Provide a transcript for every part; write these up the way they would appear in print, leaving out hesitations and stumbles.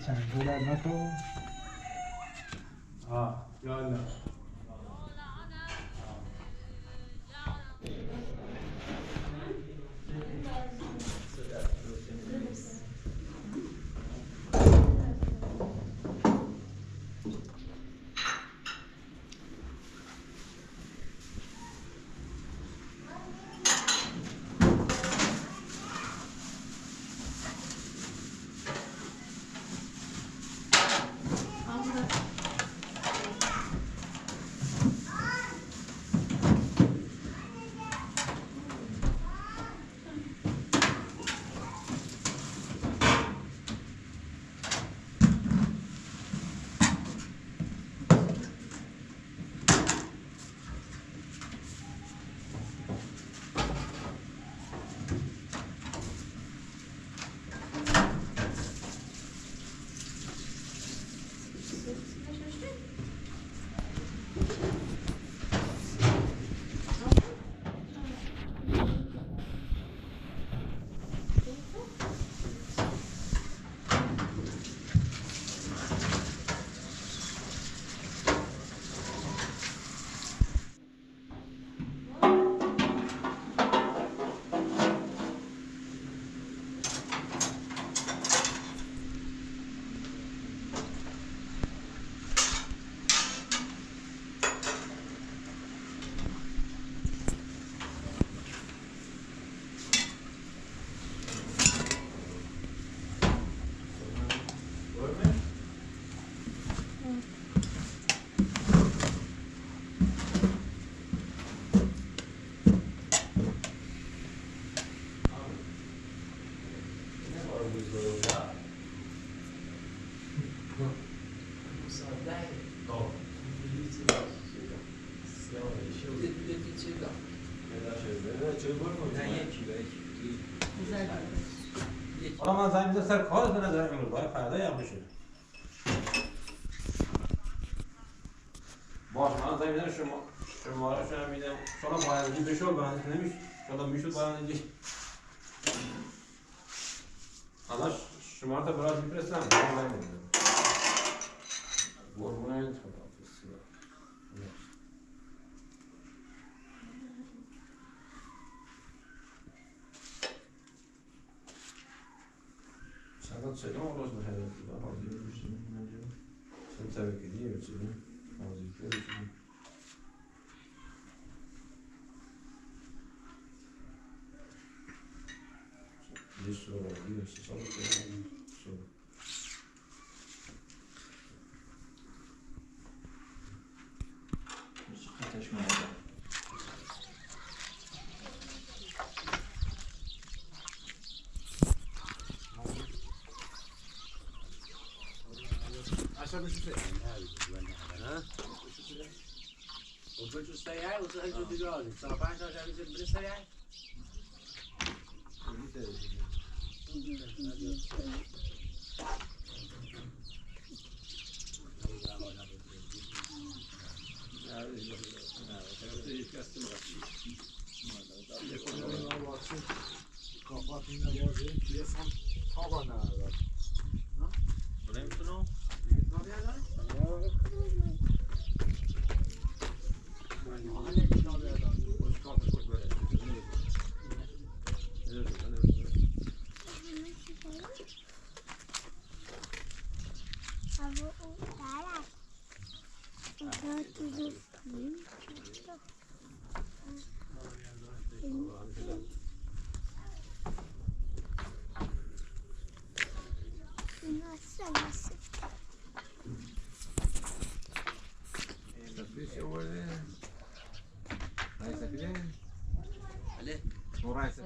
$100 نکن. یالا حالا من زنگ میزنم سر کار به نظر امروز باید فردا هم بشه. باش من زنگ میزنم شماره شما میدم. شما باید بشه باید نمیشه. شما میشود باید نگی. حالا شماره تا برات میفرستم. من زنگ میزنم. قربونت خدا. چقدر چرا روز به هدف دادن حاضر بشیم اینجا چند تبکیدیه بچیم حاضر بشیم یه شورایی داشته سال کنیم خطش مهده عشان بشو سيء ها؟ وبشو سيء وصلت بجوازي صار 15 عشان يصير بلا سيء کافات این نوازه یه سم تابا ندارد نمیتونم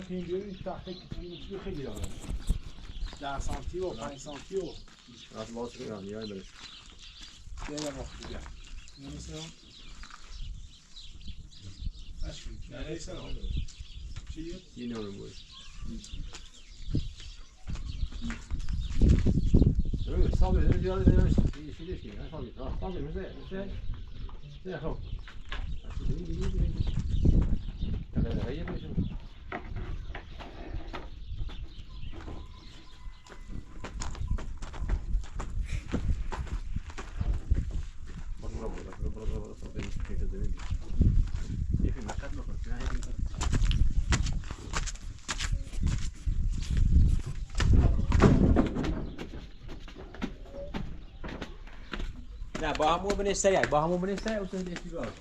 اینجوری تخته که خیلی داره 10 سانتی و 5 سانتی و از باز کنم یای برش یه وقت دیگه نمی‌سرم اشکی نه سلام چی یه نور بود صابر زیاد دیدمش چیزی چی نه صابر میشه نه خب یه میشه نه با همون بنش سریع با همون بنش سریع اصلا دیگه بیاد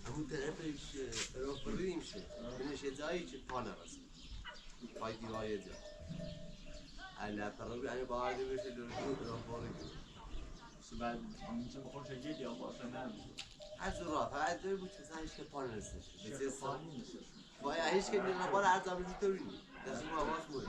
همون طرفش راه بردی میشه منش یه جایی که پا نرسه پای دیوار یه جا علی اطراف یعنی باید بشه درشون راه بردی بعد میشه بخور شگید یا باشه نمیشه هر جور راه فقط جایی بود که هیچ که پا نرسه شیخ پانی میشه باید هیچ که دیگه بار هر زمانی طوری نیست دست ما آواز بود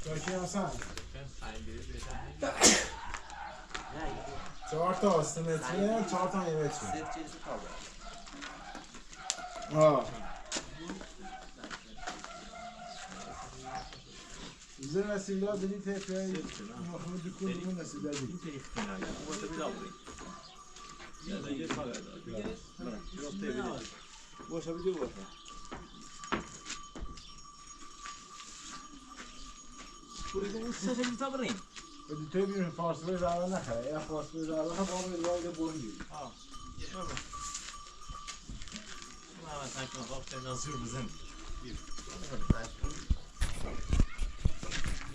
چاکی حسن نه 4 تا آستمتریه 4 تا میمتریه سه چیز کابه bize nesiller dedi tekrar Mahmut Dükkanı'nın nesiller dedi. Boşa bir boşa. Buraya uçsa şimdi tabii. Dedi tabii farslı zararı ne kadar? Ya farslı zararı ne kadar bir var da boyun. Ha. Ben sanki nasıl nasıl bizim.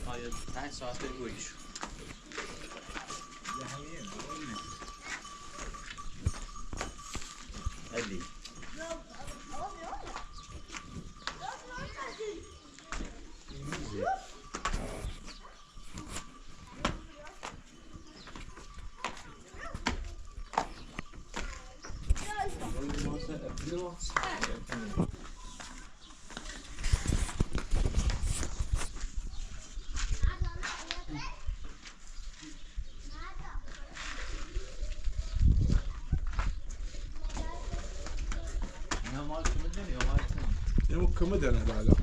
Hayır, 5 saattir bu iş. Hadi. Ne bu kımı denedi hala.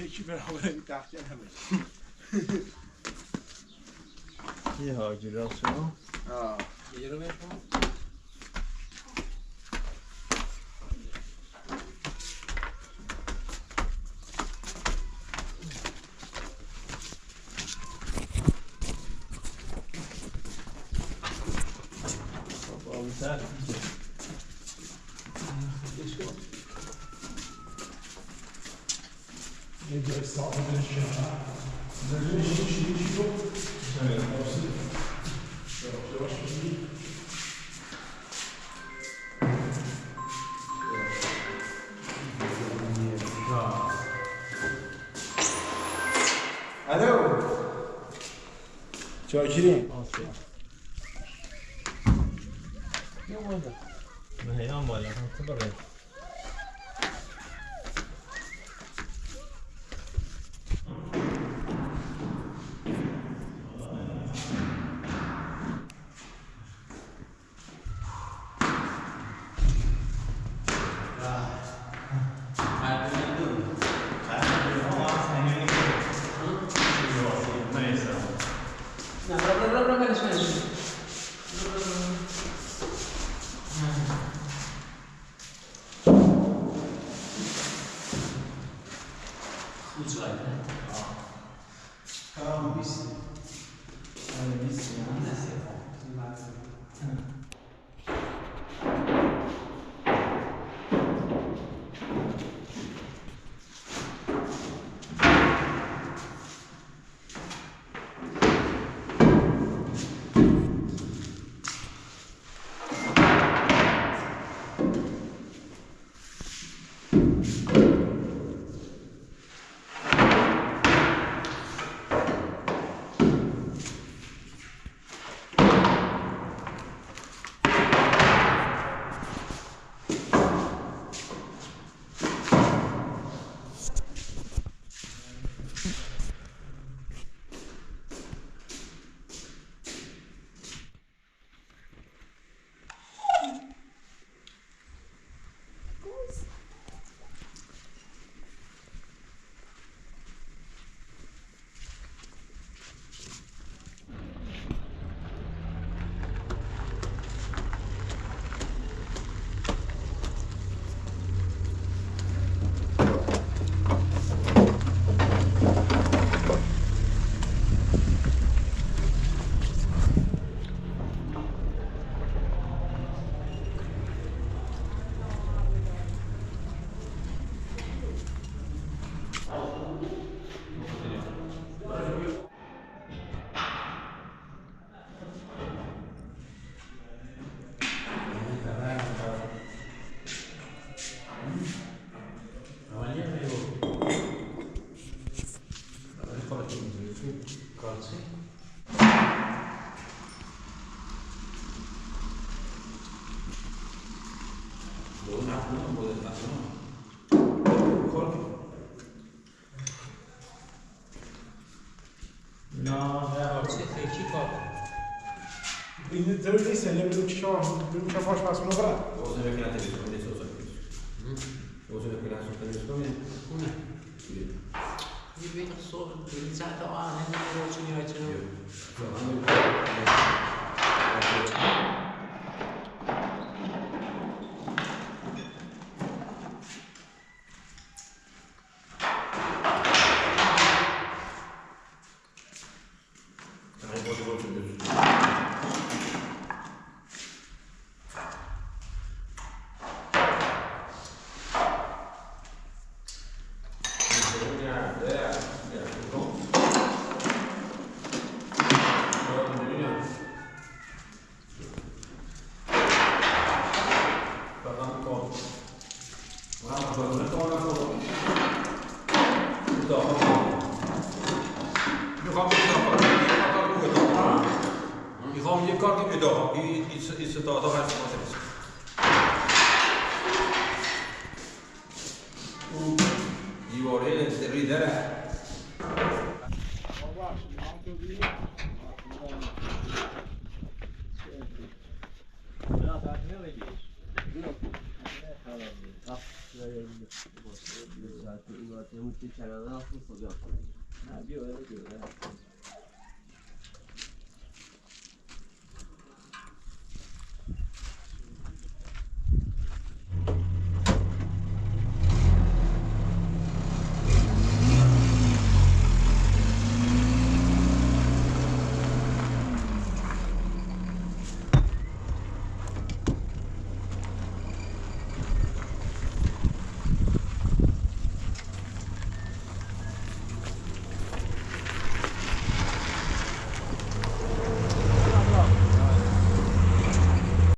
یکی برابر این تخته نمیشه. یه هاجی راست رو. یه رو بشم Sağ Ne diyor sağlıklı şey. Ne şey yok. Evet, olsun. Yavaş Alo. Çakir'im. Ne oldu? Ne yan var ya? Nasıl böyle? Tamam biz. Yani biz yani. Quindi te lo dici se le luci faccio passo una brava. Cosa che la televisione adesso so. Cosa che la televisione. Io vedo solo iniziato a nel signore Zaten bu çarada nasıl soruyor? Ha, bir öyle diyor.